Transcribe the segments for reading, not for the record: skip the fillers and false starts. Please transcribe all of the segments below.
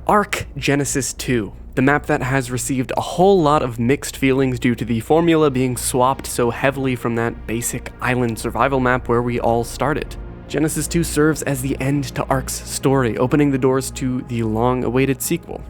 ARK Genesis 2, the map that has received a whole lot of mixed feelings due to the formula being swapped so heavily from that basic island survival map where we all started. Genesis 2 serves as the end to ARK's story, opening the doors to the long-awaited sequel.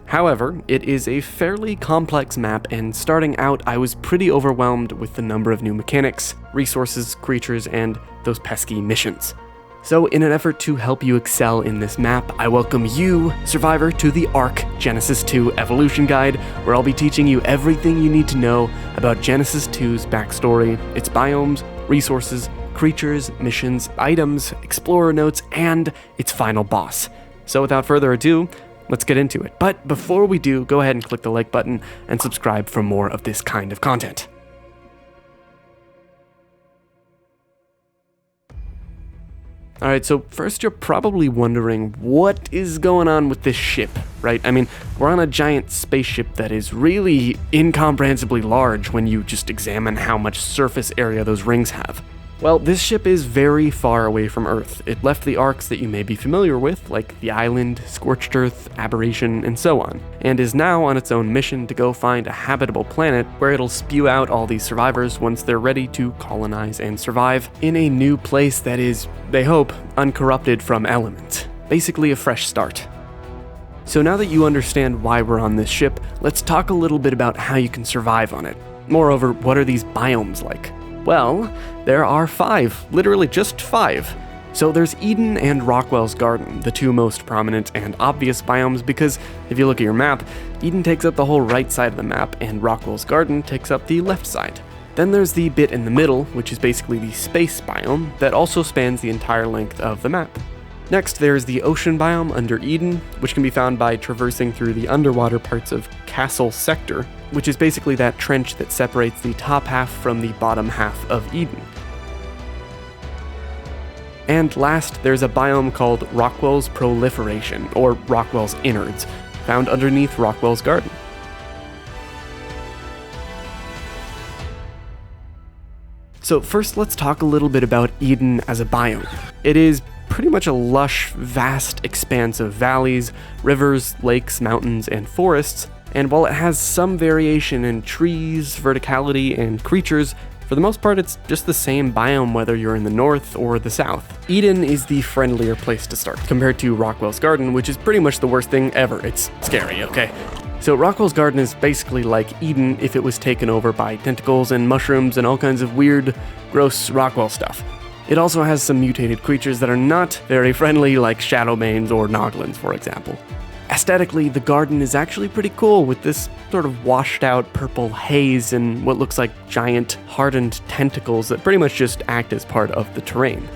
However, it is a fairly complex map, and starting out I was pretty overwhelmed with the number of new mechanics, resources, creatures, and those pesky missions. So in an effort to help you excel in this map, I welcome you, Survivor, to the ARK Genesis 2 Evolution Guide, where I'll be teaching you everything you need to know about Genesis 2's backstory, its biomes, resources, creatures, missions, items, explorer notes, and its final boss. So without further ado, let's get into it. But before we do, go ahead and click the like button and subscribe for more of this kind of content. Alright, so first you're probably wondering what is going on with this ship, right? I mean, we're on a giant spaceship that is really incomprehensibly large when you just examine how much surface area those rings have. Well, this ship is very far away from Earth. It left the arcs that you may be familiar with, like the Island, Scorched Earth, Aberration, and so on, and is now on its own mission to go find a habitable planet where it'll spew out all these survivors once they're ready to colonize and survive in a new place that is, they hope, uncorrupted from element. Basically a fresh start. So now that you understand why we're on this ship, let's talk a little bit about how you can survive on it. Moreover, what are these biomes like? Well, there are 5, literally just 5. So there's Eden and Rockwell's Garden, the two most prominent and obvious biomes, because if you look at your map, Eden takes up the whole right side of the map and Rockwell's Garden takes up the left side. Then there's the bit in the middle, which is basically the space biome, that also spans the entire length of the map. Next, there's the ocean biome under Eden, which can be found by traversing through the underwater parts of Castle Sector, which is basically that trench that separates the top half from the bottom half of Eden. And last, there's a biome called Rockwell's Proliferation, or Rockwell's Innards, found underneath Rockwell's Garden. So first, let's talk a little bit about Eden as a biome. It is pretty much a lush, vast expanse of valleys, rivers, lakes, mountains, and forests, and while it has some variation in trees, verticality, and creatures, for the most part it's just the same biome whether you're in the north or the south. Eden is the friendlier place to start, compared to Rockwell's Garden, which is pretty much the worst thing ever. It's scary, okay? So Rockwell's Garden is basically like Eden if it was taken over by tentacles and mushrooms and all kinds of weird, gross Rockwell stuff. It also has some mutated creatures that are not very friendly, like Shadowmanes or Noglins, for example. Aesthetically, the garden is actually pretty cool, with this sort of washed out purple haze and what looks like giant, hardened tentacles that pretty much just act as part of the terrain.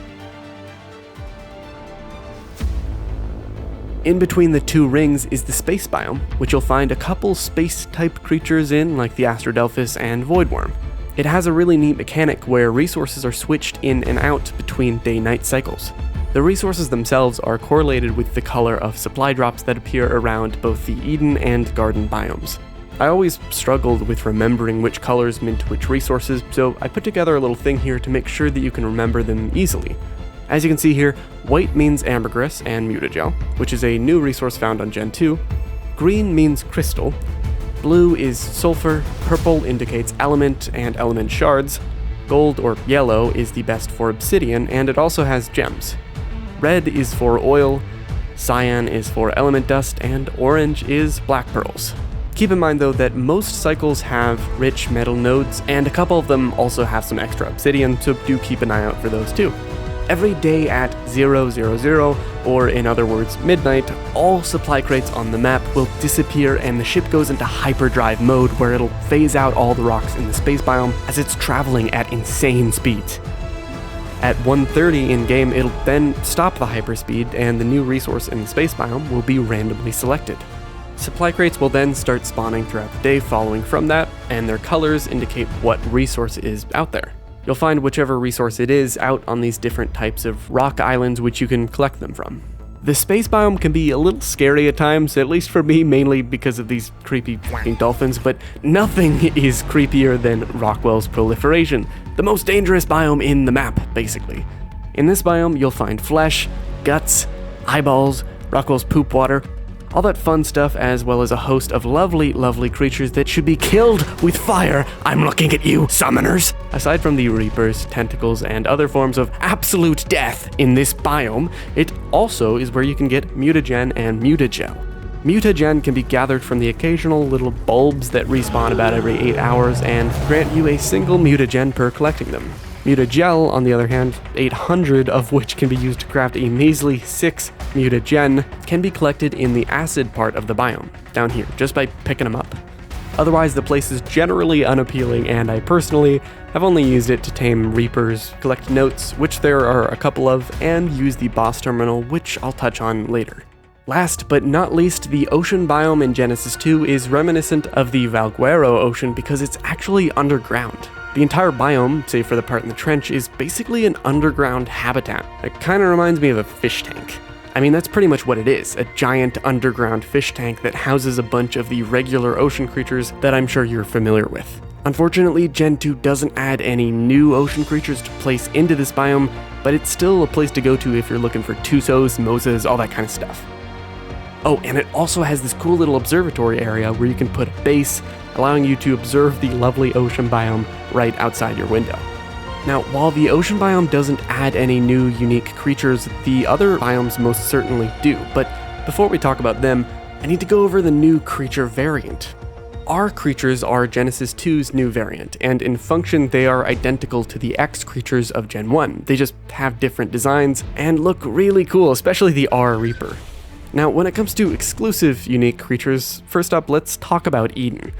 In between the two rings is the space biome, which you'll find a couple space-type creatures in, like the Astrodelphus and Voidworm. It has a really neat mechanic where resources are switched in and out between day-night cycles. The resources themselves are correlated with the color of supply drops that appear around both the Eden and Garden biomes. I always struggled with remembering which colors meant which resources, so I put together a little thing here to make sure that you can remember them easily. As you can see here, white means ambergris and mutagel, which is a new resource found on Gen 2. Green means crystal. Blue is sulfur, purple indicates element and element shards, gold or yellow is the best for obsidian, and it also has gems. Red is for oil, cyan is for element dust, and orange is black pearls. Keep in mind though that most cycles have rich metal nodes, and a couple of them also have some extra obsidian, so do keep an eye out for those too. Every day at 000, or in other words, midnight, all supply crates on the map will disappear and the ship goes into hyperdrive mode where it'll phase out all the rocks in the space biome as it's traveling at insane speeds. At 1:30 in-game, it'll then stop the hyperspeed and the new resource in the space biome will be randomly selected. Supply crates will then start spawning throughout the day following from that, and their colors indicate what resource is out there. You'll find whichever resource it is out on these different types of rock islands which you can collect them from. The space biome can be a little scary at times, at least for me, mainly because of these creepy fucking dolphins, but nothing is creepier than Rockwell's Proliferation, the most dangerous biome in the map, basically. In this biome, you'll find flesh, guts, eyeballs, Rockwell's poop water, All that fun stuff, as well as a host of lovely, lovely creatures that should be killed with fire. I'm looking at you, summoners! Aside from the Reapers, tentacles, and other forms of absolute death in this biome, it also is where you can get mutagen and mutagel. Mutagen can be gathered from the occasional little bulbs that respawn about every 8 hours and grant you a single mutagen per collecting them. Mutagel, on the other hand, 800 of which can be used to craft a measly 6 mutagen, can be collected in the acid part of the biome, down here, just by picking them up. Otherwise, the place is generally unappealing, and I personally have only used it to tame Reapers, collect notes, which there are a couple of, and use the boss terminal, which I'll touch on later. Last but not least, the ocean biome in Genesis 2 is reminiscent of the Valguero Ocean because it's actually underground. The entire biome, save for the part in the trench, is basically an underground habitat. It kinda reminds me of a fish tank. I mean, that's pretty much what it is, a giant underground fish tank that houses a bunch of the regular ocean creatures that I'm sure you're familiar with. Unfortunately, Gen 2 doesn't add any new ocean creatures to place into this biome, but it's still a place to go to if you're looking for Tusos, Mosas, all that kind of stuff. Oh, and it also has this cool little observatory area where you can put a base, allowing you to observe the lovely ocean biome right outside your window. Now, while the ocean biome doesn't add any new unique creatures, the other biomes most certainly do, but before we talk about them, I need to go over the new creature variant. Our creatures are Genesis 2's new variant, and in function they are identical to the X creatures of Gen 1. They just have different designs and look really cool, especially the R Reaper. Now, when it comes to exclusive unique creatures, first up, let's talk about Eden.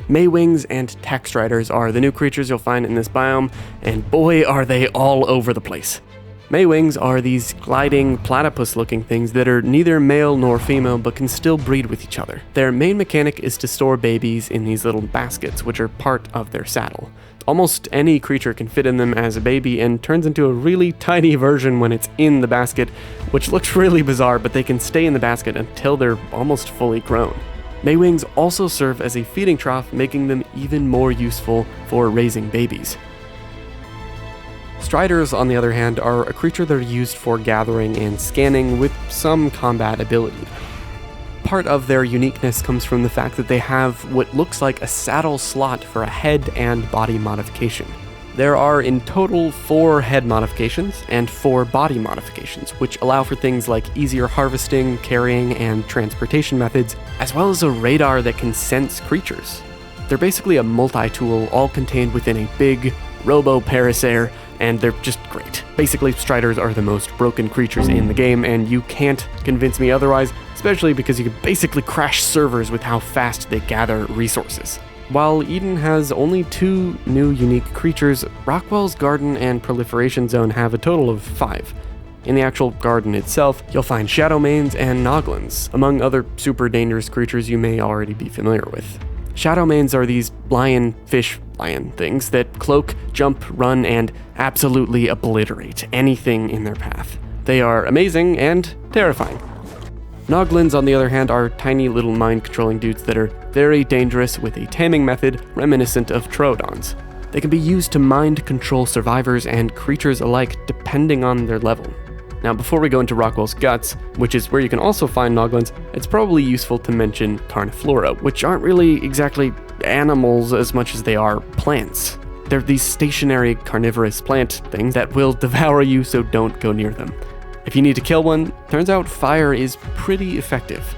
Maywings and Text Riders are the new creatures you'll find in this biome, and boy are they all over the place. Maywings are these gliding, platypus-looking things that are neither male nor female but can still breed with each other. Their main mechanic is to store babies in these little baskets, which are part of their saddle. Almost any creature can fit in them as a baby and turns into a really tiny version when it's in the basket, which looks really bizarre, but they can stay in the basket until they're almost fully grown. Maywings also serve as a feeding trough, making them even more useful for raising babies. Striders, on the other hand, are a creature that are used for gathering and scanning with some combat ability. Part of their uniqueness comes from the fact that they have what looks like a saddle slot for a head and body modification. There are in total 4 head modifications and 4 body modifications, which allow for things like easier harvesting, carrying, and transportation methods, as well as a radar that can sense creatures. They're basically a multi-tool all contained within a big robo-parasaur, and they're just great. Basically, Striders are the most broken creatures in the game, and you can't convince me otherwise, especially because you can basically crash servers with how fast they gather resources. While Eden has only 2 new unique creatures, Rockwell's Garden and Proliferation Zone have a total of 5. In the actual garden itself, you'll find Shadowmanes and Noglins, among other super dangerous creatures you may already be familiar with. Shadowmanes are these lion things that cloak, jump, run, and absolutely obliterate anything in their path. They are amazing and terrifying. Noglins, on the other hand, are tiny little mind-controlling dudes that are very dangerous with a taming method reminiscent of Troodons. They can be used to mind control survivors and creatures alike depending on their level. Now, before we go into Rockwell's Guts, which is where you can also find Noglins, it's probably useful to mention Carniflora, which aren't really exactly animals as much as they are plants. They're these stationary carnivorous plant things that will devour you, so don't go near them. If you need to kill one, turns out fire is pretty effective.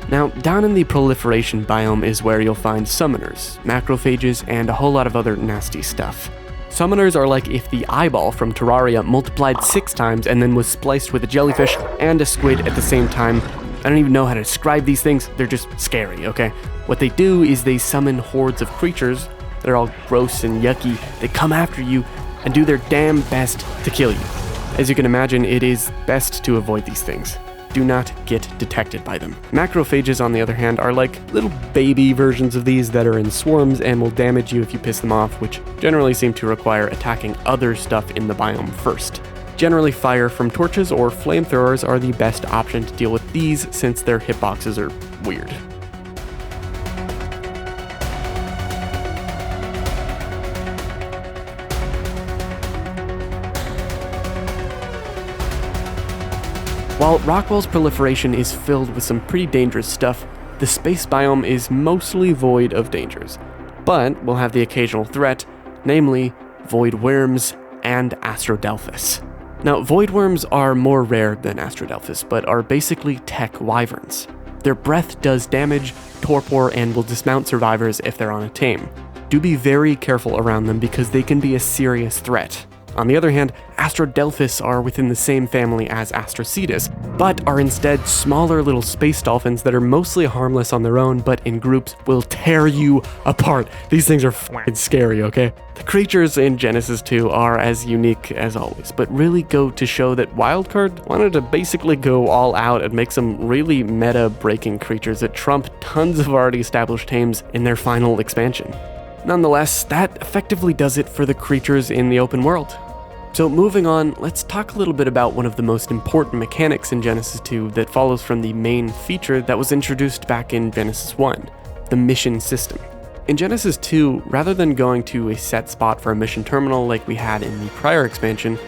Now, down in the proliferation biome is where you'll find summoners, macrophages, and a whole lot of other nasty stuff. Summoners are like if the eyeball from Terraria multiplied 6 times and then was spliced with a jellyfish and a squid at the same time. I don't even know how to describe these things, they're just scary, okay? What they do is they summon hordes of creatures that are all gross and yucky. They come after you and do their damn best to kill you. As you can imagine, it is best to avoid these things. Do not get detected by them. Macrophages, on the other hand, are like little baby versions of these that are in swarms and will damage you if you piss them off, which generally seem to require attacking other stuff in the biome first. Generally, fire from torches or flamethrowers are the best option to deal with these since their hitboxes are weird. While Rockwell's proliferation is filled with some pretty dangerous stuff, the space biome is mostly void of dangers, but we'll have the occasional threat, namely void worms and Astrodelphis. Now, void worms are more rare than Astrodelphis, but are basically tech wyverns. Their breath does damage, torpor, and will dismount survivors if they're on a tame. Do be very careful around them because they can be a serious threat. On the other hand, Astrodelphis are within the same family as Astrocetus, but are instead smaller little space dolphins that are mostly harmless on their own, but in groups will tear you apart. These things are f***ing scary, okay? The creatures in Genesis 2 are as unique as always, but really go to show that Wildcard wanted to basically go all out and make some really meta-breaking creatures that trump tons of already established tames in their final expansion. Nonetheless, that effectively does it for the creatures in the open world. So moving on, let's talk a little bit about one of the most important mechanics in Genesis 2 that follows from the main feature that was introduced back in Genesis 1, the mission system. In Genesis 2, rather than going to a set spot for a mission terminal like we had in the prior expansion,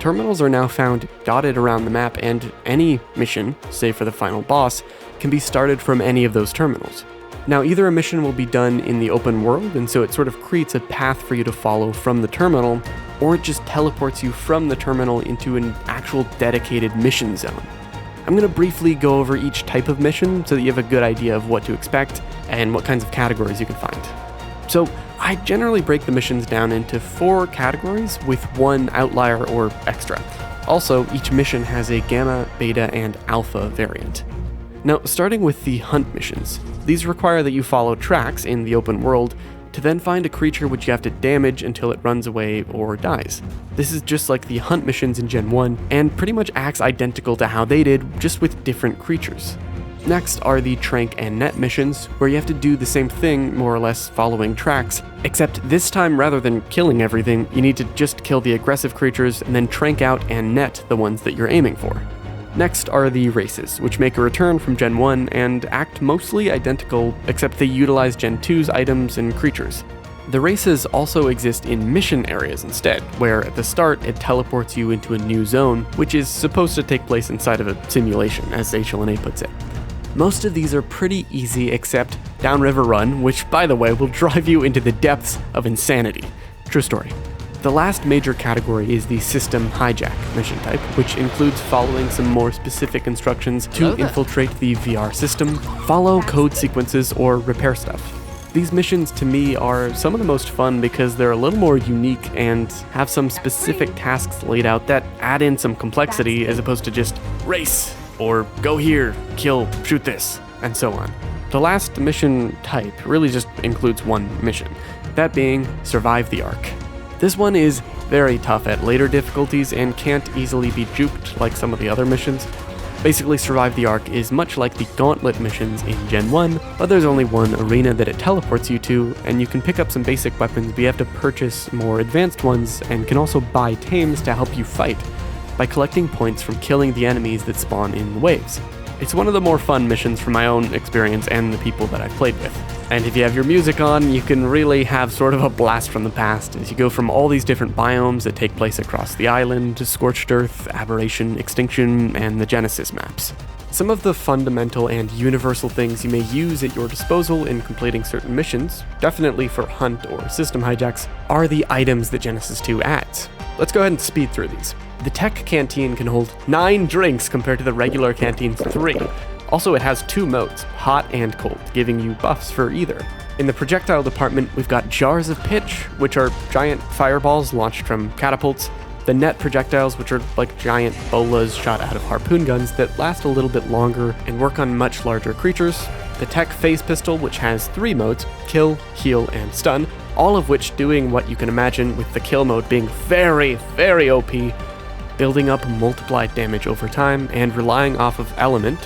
terminals are now found dotted around the map, and any mission, save for the final boss, can be started from any of those terminals. Now, either a mission will be done in the open world, and so it sort of creates a path for you to follow from the terminal, or it just teleports you from the terminal into an actual dedicated mission zone. I'm going to briefly go over each type of mission so that you have a good idea of what to expect and what kinds of categories you can find. So, I generally break the missions down into 4 categories with 1 outlier or extra. Also, each mission has a gamma, beta, and alpha variant. Now, starting with the hunt missions, these require that you follow tracks in the open world to then find a creature which you have to damage until it runs away or dies. This is just like the hunt missions in Gen 1, and pretty much acts identical to how they did, just with different creatures. Next are the Trank and Net missions, where you have to do the same thing, more or less following tracks, except this time rather than killing everything, you need to just kill the aggressive creatures and then trank out and net the ones that you're aiming for. Next are the races, which make a return from Gen 1 and act mostly identical, except they utilize Gen 2's items and creatures. The races also exist in mission areas instead, where at the start it teleports you into a new zone, which is supposed to take place inside of a simulation, as HLNA puts it. Most of these are pretty easy except Downriver Run, which by the way will drive you into the depths of insanity. True story. The last major category is the System Hijack mission type, which includes following some more specific instructions to infiltrate the VR system, follow code sequences, or repair stuff. These missions to me are some of the most fun because they're a little more unique and have some specific tasks laid out that add in some complexity as opposed to just race, or go here, kill, shoot this, and so on. The last mission type really just includes one mission, that being Survive the ARK. This one is very tough at later difficulties and can't easily be juked like some of the other missions. Basically, Survive the ARK is much like the Gauntlet missions in Gen 1, but there's only one arena that it teleports you to, and you can pick up some basic weapons, but you have to purchase more advanced ones and can also buy tames to help you fight by collecting points from killing the enemies that spawn in the waves. It's one of the more fun missions from my own experience and the people that I've played with. And if you have your music on, you can really have sort of a blast from the past as you go from all these different biomes that take place across the island to Scorched Earth, Aberration, Extinction, and the Genesis maps. Some of the fundamental and universal things you may use at your disposal in completing certain missions, definitely for hunt or system hijacks, are the items that Genesis 2 adds. Let's go ahead and speed through these. The Tech Canteen can hold 9 drinks compared to the regular Canteen's 3. Also, it has 2 modes, hot and cold, giving you buffs for either. In the projectile department, we've got Jars of Pitch, which are giant fireballs launched from catapults, the Net projectiles, which are like giant bolas shot out of harpoon guns that last a little bit longer and work on much larger creatures, the Tech Phase Pistol, which has 3 modes, kill, heal, and stun, all of which doing what you can imagine with the kill mode being very, very OP, building up multiplied damage over time, and relying off of element.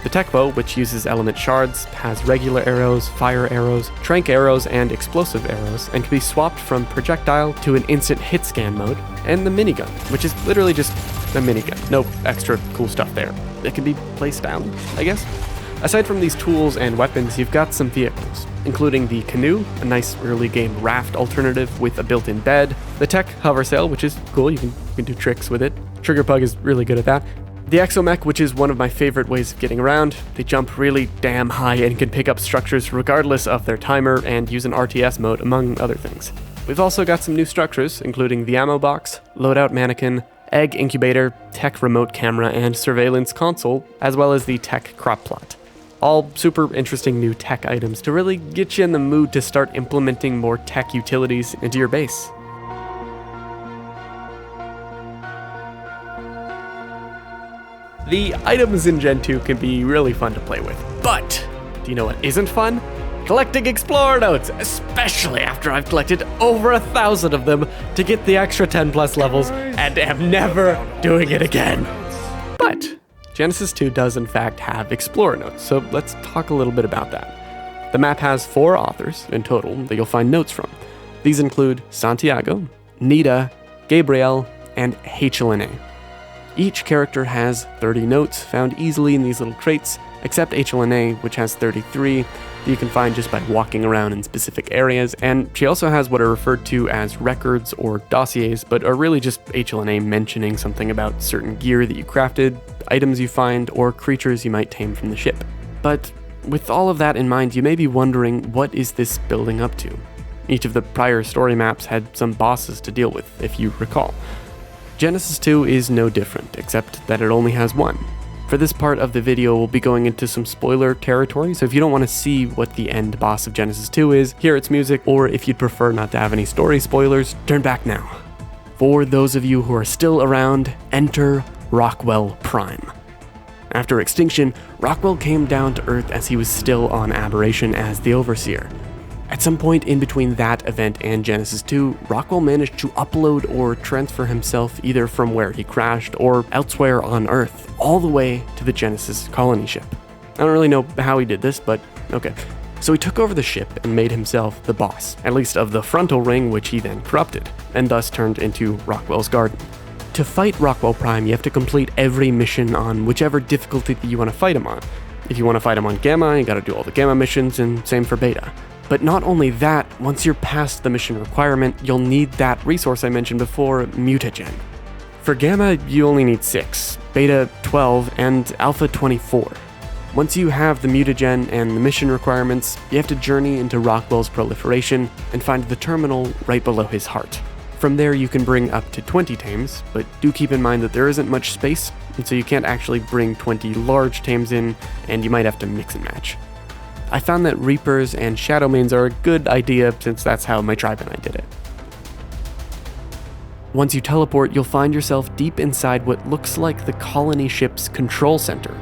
The Tech Bow, which uses element shards, has regular arrows, fire arrows, trank arrows, and explosive arrows, and can be swapped from projectile to an instant hit scan mode, and the minigun, which is literally just a minigun, no extra cool stuff there. It can be placed down, I guess. Aside from these tools and weapons, you've got some vehicles, including the Canoe, a nice early game raft alternative with a built-in bed, the Tech Hover Sail, which is cool, you can do tricks with it. Trigger Pug is really good at that. The exomech, which is one of my favorite ways of getting around, they jump really damn high and can pick up structures regardless of their timer and use an RTS mode, among other things. We've also got some new structures, including the ammo box, loadout mannequin, egg incubator, tech remote camera, and surveillance console, as well as the tech crop plot. All super interesting new tech items to really get you in the mood to start implementing more tech utilities into your base. The items in Gen 2 can be really fun to play with, but do you know what isn't fun? Collecting Explorer notes, especially after I've collected over 1,000 of them to get the extra 10 plus levels and am never doing it again. But Genesis 2 does in fact have Explorer notes, so let's talk a little bit about that. The map has 4 authors in total that you'll find notes from. These include Santiago, Nita, Gabriel, and HLNA. Each character has 30 notes found easily in these little crates, except HLNA, which has 33 that you can find just by walking around in specific areas, and she also has what are referred to as records or dossiers, but are really just HLNA mentioning something about certain gear that you crafted, items you find, or creatures you might tame from the ship. But with all of that in mind, you may be wondering, what is this building up to? Each of the prior story maps had some bosses to deal with, if you recall. Genesis 2 is no different, except that it only has one. For this part of the video, we'll be going into some spoiler territory, so if you don't want to see what the end boss of Genesis 2 is, hear its music, or if you'd prefer not to have any story spoilers, turn back now. For those of you who are still around, enter Rockwell Prime. After extinction, Rockwell came down to Earth as he was still on Aberration as the Overseer. At some point in between that event and Genesis 2, Rockwell managed to upload or transfer himself either from where he crashed or elsewhere on Earth, all the way to the Genesis colony ship. I don't really know how he did this, but okay. So he took over the ship and made himself the boss, at least of the frontal ring, which he then corrupted, and thus turned into Rockwell's Garden. To fight Rockwell Prime, you have to complete every mission on whichever difficulty that you want to fight him on. If you want to fight him on Gamma, you gotta do all the Gamma missions, and same for Beta. But not only that, once you're past the mission requirement, you'll need that resource I mentioned before, Mutagen. For Gamma, you only need 6, Beta 12, and Alpha 24. Once you have the Mutagen and the mission requirements, you have to journey into Rockwell's proliferation and find the terminal right below his heart. From there you can bring up to 20 tames, but do keep in mind that there isn't much space, and so you can't actually bring 20 large tames in, and you might have to mix and match. I found that Reapers and Shadowmanes are a good idea since that's how my tribe and I did it. Once you teleport, you'll find yourself deep inside what looks like the colony ship's control center.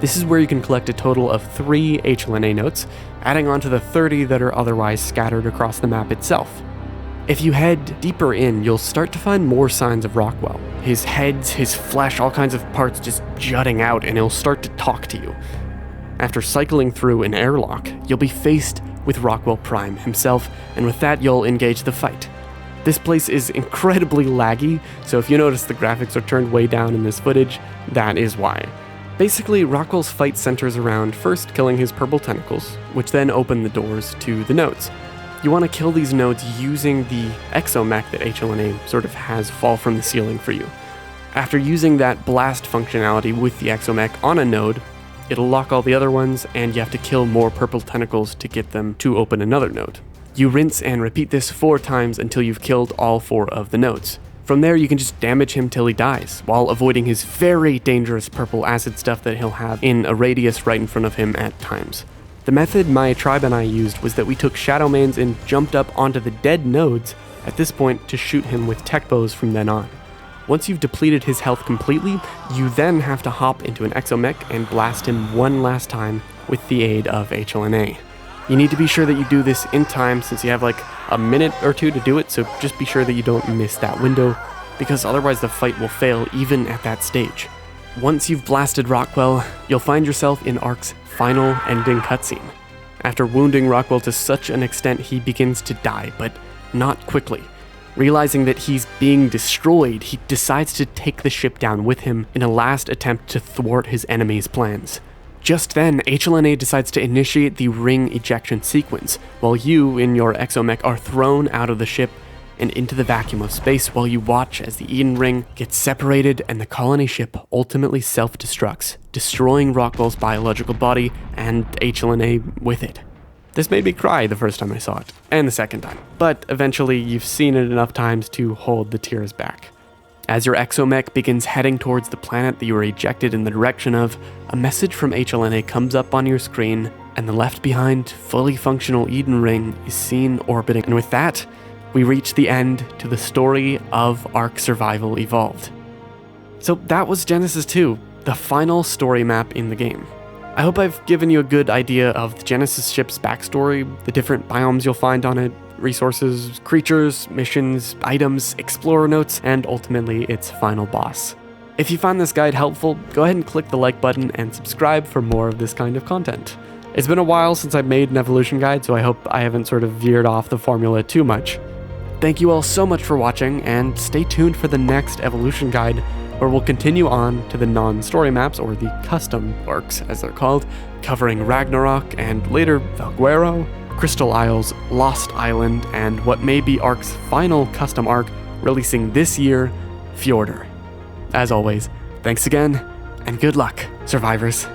This is where you can collect a total of 3 HLNA notes, adding on to the 30 that are otherwise scattered across the map itself. If you head deeper in, you'll start to find more signs of Rockwell. His heads, his flesh, all kinds of parts just jutting out, and he'll start to talk to you. After cycling through an airlock, you'll be faced with Rockwell Prime himself, and with that you'll engage the fight. This place is incredibly laggy, so if you notice the graphics are turned way down in this footage, that is why. Basically, Rockwell's fight centers around first killing his purple tentacles, which then open the doors to the nodes. You want to kill these nodes using the exomech that HLNA sort of has fall from the ceiling for you. After using that blast functionality with the exomech on a node, it'll lock all the other ones, and you have to kill more purple tentacles to get them to open another node. You rinse and repeat this 4 times until you've killed all 4 of the nodes. From there, you can just damage him till he dies, while avoiding his very dangerous purple acid stuff that he'll have in a radius right in front of him at times. The method my tribe and I used was that we took Shadowmanes and jumped up onto the dead nodes at this point to shoot him with tech bows from then on. Once you've depleted his health completely, you then have to hop into an exomech and blast him one last time with the aid of HLNA. You need to be sure that you do this in time since you have like a minute or 2 to do it, so just be sure that you don't miss that window, because otherwise the fight will fail even at that stage. Once you've blasted Rockwell, you'll find yourself in ARK's final ending cutscene. After wounding Rockwell to such an extent he begins to die, but not quickly. Realizing that he's being destroyed, he decides to take the ship down with him in a last attempt to thwart his enemy's plans. Just then, HLNA decides to initiate the ring ejection sequence, while you, in your exomech, are thrown out of the ship and into the vacuum of space while you watch as the Eden Ring gets separated and the colony ship ultimately self-destructs, destroying Rockwell's biological body and HLNA with it. This made me cry the first time I saw it, and the second time, but eventually you've seen it enough times to hold the tears back. As your exomech begins heading towards the planet that you were ejected in the direction of, a message from HLNA comes up on your screen, and the left-behind, fully functional Eden Ring is seen orbiting. And with that, we reach the end to the story of ARK Survival Evolved. So that was Genesis 2, the final story map in the game. I hope I've given you a good idea of the Genesis ship's backstory, the different biomes you'll find on it, resources, creatures, missions, items, explorer notes, and ultimately its final boss. If you found this guide helpful, go ahead and click the like button and subscribe for more of this kind of content. It's been a while since I've made an evolution guide, so I hope I haven't sort of veered off the formula too much. Thank you all so much for watching, and stay tuned for the next evolution guide, where we'll continue on to the non-story maps, or the custom ARKs as they're called, covering Ragnarok and later Valguero, Crystal Isles, Lost Island, and what may be ARK's final custom ARK releasing this year, Fjordur. As always, thanks again, and good luck, survivors.